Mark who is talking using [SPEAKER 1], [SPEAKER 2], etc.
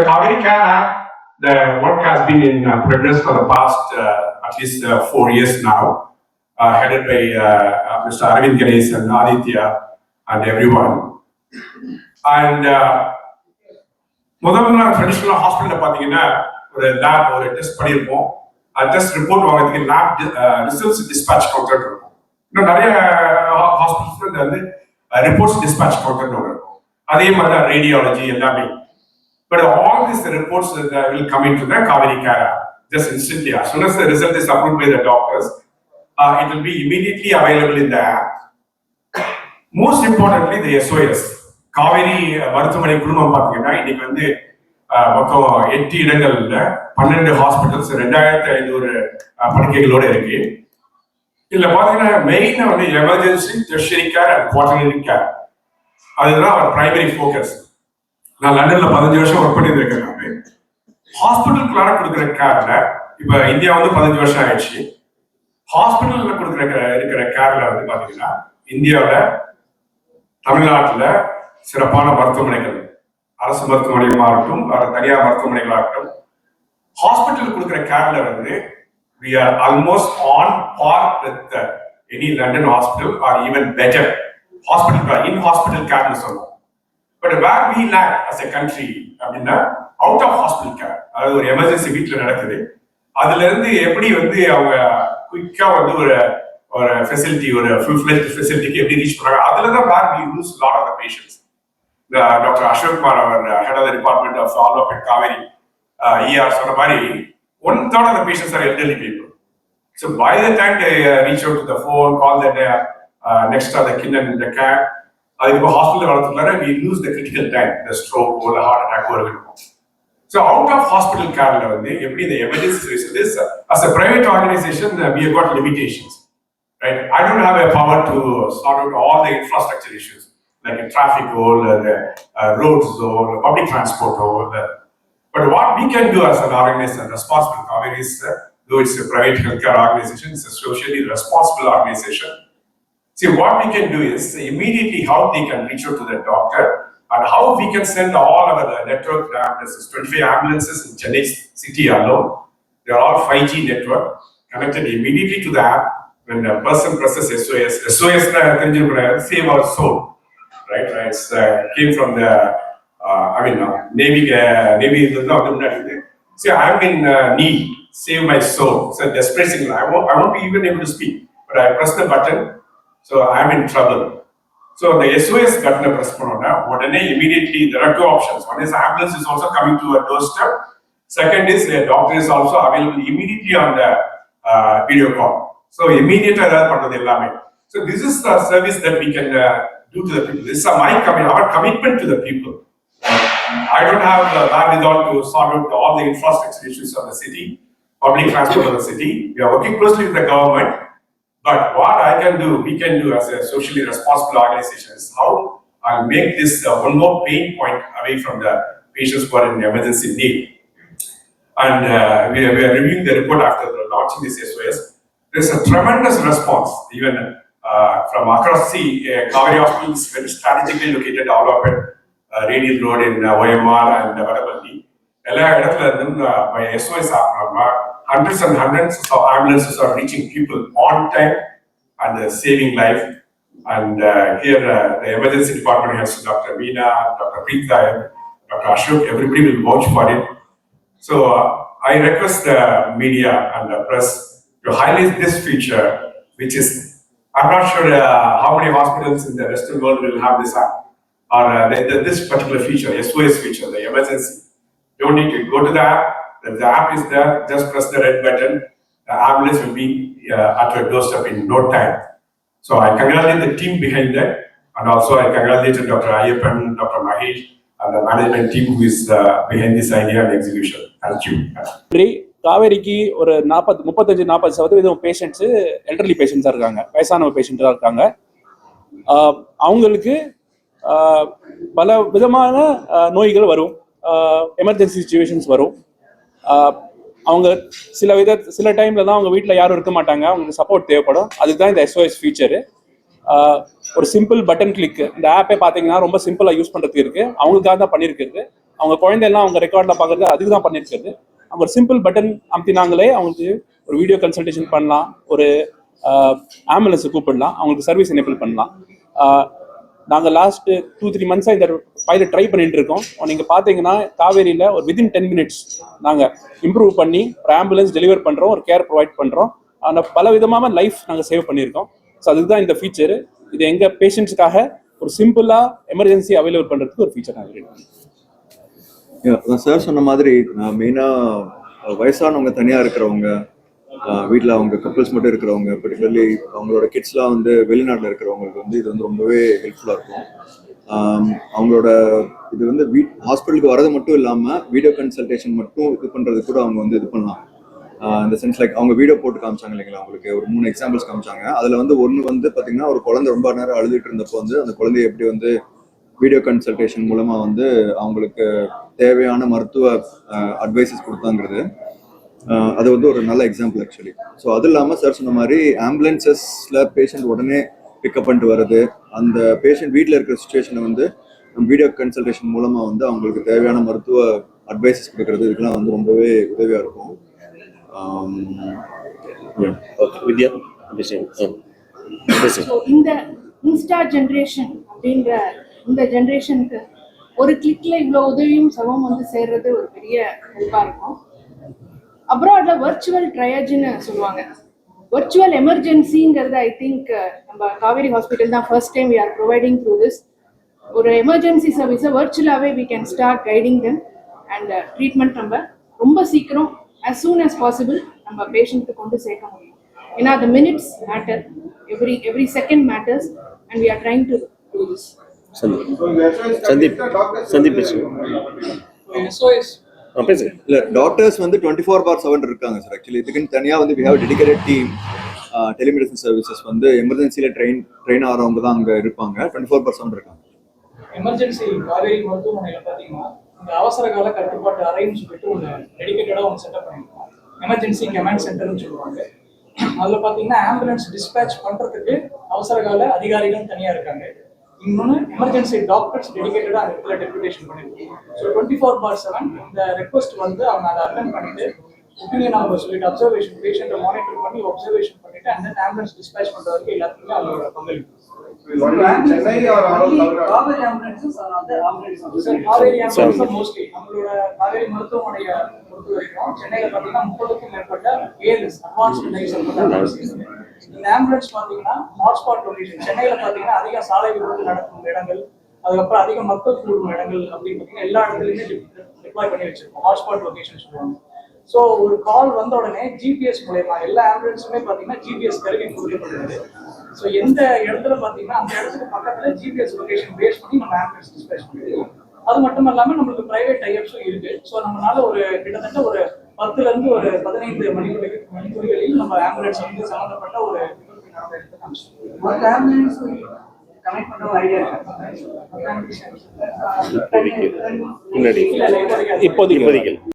[SPEAKER 1] Kaveri Care App, the work has been in progress for the past at least 4 years now, headed by Mr. Arvind Ganesh and Aditya and everyone. And முதல்ல traditional ஹாஸ்பிட்டலில் பார்த்தீங்கன்னா ஒரு lab ஒரு test பண்ணியிருப்போம். Test report வாங்கிறதுக்கு lab results dispatch counter இருக்கும். இன்னும் நிறைய ஹாஸ்பிட்டல்ஸ் வந்து ரிப்போர்ட்ஸ் டிஸ்பேச் கவுண்டர்னு ஒன்று இருக்கும். அதே மாதிரி தான் ரேடியாலஜி எல்லாமே. But all these reports will come into the Kaveri Care App just instantly. As soon as the result is approved by the doctors, it will be immediately available in the app. Most importantly, the SOS. Kaveri மருத்துவமனை குழுமம் பார்த்தீங்கன்னா இன்னைக்கு வந்து மொத்தம் 8 இடங்கள்ல 12 hospitals 2500 படுக்கைகளோடு இருக்கு. இதுல பாத்தீங்கன்னா மெயினா வந்து emergency, tertiary care and quaternary care. அதுதான் அவர் பிரைமரி ஃபோக்கஸ். நான் லண்டன்ல 15 வருஷம் ஒர்க் பண்ணியிருக்கேன். நான் ஹாஸ்பிட்டலுக்குள்ளார கொடுக்குற கேர்ல இப்ப இந்தியா வந்து 15 வருஷம் ஆயிடுச்சு. ஹாஸ்பிட்டல்ல இருக்கிற கேர்ல வந்து பாத்தீங்கன்னா இந்தியாவில் தமிழ்நாட்டுல சிறப்பான மருத்துவமனைகள், அரசு மருத்துவமனைகளாக இருக்கட்டும், தனியார் மருத்துவமனைகளாக இருக்கட்டும், ஹாஸ்பிட்டல் கொடுக்குற கேர்ல வந்து we are almost on par with any London hospital or even better. Hospital in hospital care னு சொல்லுவோம். But where we lack as a country அப்படின்னா அவுட் ஆஃப் ஹாஸ்பிட்டல் கேர். அதாவது ஒரு எமர்ஜென்சி வீட்டில் நடக்குது, அதுல இருந்து எப்படி வந்து அவங்க குயிக்கா வந்து ஒரு ஃபெசிலிட்டி, ஒரு ஃபுல் ஃபிளெஜ்ட் ஃபெசிலிட்டிக்கு எப்படி ரீச் பண்றாங்க, அதுல தான் where we lose a lot of the patients. Doctor Ashok Kumar அவர் head of the department of follow up at Kaveri ER சொன்ன மாதிரி 1/3 of the patients are elderly people. So by the time they reach out to the phone, call the next of the kin and the care, அதுக்கு hospital வளர்த்துக்குள்ளார we lose the critical time, the stroke or the heart attack or இருக்கும். So out of hospital care வந்து எப்படி இந்த emergency services as a private organization we have got limitations, right? I don't have a power to sort out all the infrastructure issues like a traffic or the roads or public transport or but what we can do as an organization, responsible Kaveri is, though it's a private healthcare organization, it's a socially responsible organization. See, what we can do is immediately how they can reach out to the doctor and how we can send all of the network ambulances, 25 ambulances in Chennai city alone. They are all 5G network connected immediately to the app. When a person presses SOS save our soul, right? It came from the Navy is not the see, I'm in need, save my soul. It's a desperate signal. I won't be even able to speak, but I press the button, so I'm in trouble. So the SOS button press panona, immediately there are two options. One is ambulance is also coming to a doorstep. Second is the doctor is also available immediately on the video call. So immediately so this is the service that we can do to the people. This is our commitment to the people. I don't have the wherewithal to sort out all the infrastructure issues of the city, public transport of the city. We are working closely with the government, but what we can do as a socially responsible organization is how I'll make this one more pain point away from the patients who are in emergency need. And we are reviewing the report after launching this SOS. There's a tremendous response, even from across the Kaveri Hospital is very strategically located all of it. Radial Road in OMR and Vadapalli. எல்லா இடத்துல இருந்து by SOS Apna hundreds and hundreds of ambulances are reaching people on time and saving life. And here the emergency department heads, Dr. Veena, Dr. Preeta, Dr. Ashok, everybody will vouch for it. So I request the media and the press to highlight this feature, which is, I'm not sure how many hospitals in the Western world will have this app. Or this particular feature, SOS feature, the emergency. You don't need to go to the app. If the app is there, just press the red button. The ambulance will be at your doorstep in no time. So I congratulate the team behind that, and also I congratulate Dr. Ayyappan, Dr. Mahesh, and the management team who is behind this idea and execution. Thank you.
[SPEAKER 2] காவேரிக்கு ஒரு 35-40% patients elderly பேஷண்ட்ஸாக இருக்காங்க, வயசான பேஷண்ட்டாக இருக்காங்க. அவங்களுக்கு பல விதமான நோய்கள் வரும், எமர்ஜென்சி சிச்சுவேஷன்ஸ் வரும். அவங்க சில டைமில் தான் அவங்க வீட்டில் யாரும் இருக்க மாட்டாங்க, அவங்களுக்கு சப்போர்ட் தேவைப்படும். அதுக்கு தான் இந்த SOS ஃபீச்சரு. ஒரு சிம்பிள் பட்டன் கிளிக். இந்த ஆப்பே பார்த்தீங்கன்னா ரொம்ப சிம்பிளாக யூஸ் பண்ணுறதுக்கு இருக்குது. அவங்களுக்காக தான் பண்ணியிருக்கிறது. அவங்க குழந்தையெல்லாம் அவங்க ரெக்கார்டில் பார்க்குறது அதுக்கு தான் பண்ணியிருக்கிறது. அவங்க ஒரு சிம்பிள் பட்டன் அமுத்தினாங்களே அவங்களுக்கு ஒரு வீடியோ கன்சல்டேஷன் பண்ணலாம், ஒரு ஆம்புலன்ஸை கூப்பிடலாம், அவங்களுக்கு சர்வீஸ் எனேபிள் பண்ணலாம். நாங்கள் லாஸ்ட் 2-3 மந்த்ஸாக இந்த பைலட் ட்ரை பண்ணிட்டு இருக்கோம். நீங்கள் பார்த்தீங்கன்னா காவேரியில் ஒரு வித்தின் 10 மினிட்ஸ் நாங்கள் இம்ப்ரூவ் பண்ணி ஒரு ஆம்புலன்ஸ் டெலிவர் பண்ணுறோம், ஒரு கேர் ப்ரொவைட் பண்ணுறோம். ஆனால் பல விதமான லைஃப் நாங்கள் சேவ் பண்ணியிருக்கோம். ஸோ அதுதான் இந்த ஃபீச்சரு. இது எங்கள் பேஷண்ட்ஸுக்காக ஒரு சிம்பிளாக எமர்ஜென்சி அவைலபிள் பண்ணுறதுக்கு ஒரு ஃபீச்சர் நாங்கள் ரெடி பண்ணோம்.
[SPEAKER 3] சார் சொன்ன மாதிரி மெயினாக வயசானவங்க தனியாக இருக்கிறவங்க, வீட்டில் அவங்க கப்புள்ஸ் மட்டும் இருக்கிறவங்க, பர்டிகுலர்லி அவங்களோட கிட்ஸ்லாம் வந்து வெளிநாட்டில் இருக்கிறவங்களுக்கு வந்து இது வந்து ரொம்பவே ஹெல்ப்ஃபுல்லாக இருக்கும். அவங்களோட இது வந்து ஹாஸ்பிட்டலுக்கு வரது மட்டும் இல்லாமல் வீடியோ கன்சல்டேஷன் மட்டும் இது பண்ணுறது கூட அவங்க வந்து இது பண்ணலாம். இந்த சென்ஸ் லைக் அவங்க வீடியோ போட்டு காமிச்சாங்க இல்லைங்களா, அவங்களுக்கு ஒரு 3 எக்ஸாம்பிள்ஸ் காமிச்சாங்க. அதில் வந்து ஒன்று வந்து பார்த்தீங்கன்னா ஒரு குழந்தை ரொம்ப நேரம் அழுதுட்டு இருந்தப்போ வந்து அந்த குழந்தைய எப்படி வந்து வீடியோ கன்சல்டேஷன் மூலமாக வந்து அவங்களுக்கு தேவையான மருத்துவ அட்வைசஸ் கொடுத்தாங்கிறது அது வந்து ஒரு நல்ல எக்ஸாம்பிள் ஆக்சுவலி. ஸோ அது இல்லாமல் சார் சொன்ன மாதிரி ஆம்புலன்சஸில் பேஷண்ட் உடனே பிக்கப் பண்ணிட்டு வருது, அந்த பேஷண்ட் வீட்டில் இருக்கிற சுச்சுவேஷனை வந்து வீடியோ கன்சல்டேஷன் மூலமாக வந்து அவங்களுக்கு தேவையான மருத்துவ அட்வைசஸ் கொடுக்கறது, இதுக்கெல்லாம் வந்து ரொம்பவே உதவியாக இருக்கும்.
[SPEAKER 4] வித்யா
[SPEAKER 5] இந்த இன்ஸ்டா ஜென்ரேஷன் அப்படின்ற இந்த ஜென்ரேஷனுக்கு ஒரு கிளிக்ல இவ்வளோ உதவியும் சமம் வந்து சேர்றது ஒரு பெரிய ஹெல்ப்பாக இருக்கும். அப்ராட்ல வர்ச்சுவல் ட்ரையேஜ்னு சொல்லுவாங்க. வர்ச்சுவல் எமர்ஜென்சிங்கிறது ஐ திங்க் நம்ம காவேரி ஹாஸ்பிட்டல் தான் first time we are providing through this. ஒரு எமர்ஜென்சி சர்வீஸை வர்ச்சுவலாகவே we can start guiding them and treatment நம்ம ரொம்ப சீக்கிரம் as soon as possible நம்ம பேஷண்ட்க்கு கொண்டு சேர்க்க முடியும். ஏன்னா the minutes matter, every second matters and we are trying to do this.
[SPEAKER 4] Sandeep
[SPEAKER 3] இல்லை டாக்டர்ஸ் வந்து 24/7 இருக்காங்க சார். ஆக்சுவலி இதுக்குன்னு தனியாக வந்து we have a dedicated team. Telemedicine services வந்து எமர்ஜென்சியில் ட்ரெயின் ஆகிறவங்க தான் அங்கே இருப்பாங்க. 24/7 இருக்காங்க.
[SPEAKER 6] எமர்ஜென்சி காவேரி மருத்துவமனையில் பார்த்தீங்கன்னா இந்த அவசர கால கட்டுப்பாட்டு அறைன்னு சொல்லிட்டு ஒரு டெடிக்கேட்டடாக ஒன்று செட்டப் பண்ணியிருக்கோம். எமர்ஜென்சி கமாண்ட் சென்டர்னு சொல்லுவாங்க. அதில் பார்த்தீங்கன்னா ஆம்புலன்ஸ் டிஸ்பேச் பண்ணுறதுக்கு அவசர கால அதிகாரிகள் தனியாக இருக்காங்க. இன்னொன்று எமர்ஜென்சி டாக்டர்ஸ் டெடிக்கேட்டடாக அந்த இடத்துல டெப்யூட்டேஷன் பண்ணியிருக்கோம். ஸோ 24/7 இந்த ரெக்வஸ்ட் வந்து அவங்க அதை அட்டென்ட் பண்ணிட்டு ஒப்பீனியன் அவங்க சொல்லிட்டு அப்சர்வேஷன் பேஷண்ட்டை மானிட்டர் பண்ணி அப்சர்வேஷன் பண்ணிட்டு அந்த ஆம்புலன்ஸ் டிஸ்பேச் பண்ணுறதுக்கு எல்லாத்துக்குமே அவங்களோட பங்களிப்பு. காவேரி ஆம்புலன்ஸஸ் மோஸ்ட்லி நம்மளோட காவேரி மருத்துவமனையை பொறுத்த வரைக்கும் சென்னையில் பார்த்தீங்கன்னா 30க்கும் மேற்பட்ட ALS அட்வான்ஸ்டு லைஃப் சப்போர்ட். இந்த ஆம்புலன்ஸ் பார்த்தீங்கன்னா ஹாட்ஸ்பாட் லொகேஷன் சென்னையில் பார்த்தீங்கன்னா அதிக சாலை விபத்து நடக்கும் இடங்கள், அதுக்கப்புறம் அதிக மக்கள் கூடும் இடங்கள் அப்படின்னு பார்த்தீங்கன்னா எல்லா இடத்துலையுமே டிப்ளாய் பண்ணி வச்சிருக்கோம். ஹாட்ஸ்பாட் லொகேஷன் சொல்லுவாங்க. ஸோ ஒரு கால் வந்த உடனே ஜிபிஎஸ் மூலயமா எல்லா ஆம்புலன்ஸுமே பார்த்தீங்கன்னா ஜிபிஎஸ் கருவி கொடுக்கப்படுது. ஸோ எந்த இடத்துல பார்த்தீங்கன்னா அந்த இடத்துக்கு பக்கத்தில் ஜிபிஎஸ் லொகேஷன் பேஸ் பண்ணி நம்ம ஆம்புலன்ஸ் டிஸ்பேச் பண்ணிடுவோம். அது மட்டும் இல்லாமல் நம்மளுக்கு பிரைவேட் டைப்ஸும் இருக்கு. ஸோ நம்மளால ஒரு கிட்டத்தட்ட ஒரு 10 to 15 மணித்துளிகளில் நம்ம ஆம்புலன்ஸ் வந்து சம்மந்தப்பட்ட ஒரு ஆம்புலன்ஸ் கனெக்ட் பண்ண ஒரு ஐடியா இருக்கு.
[SPEAKER 4] இப்போதைக்கு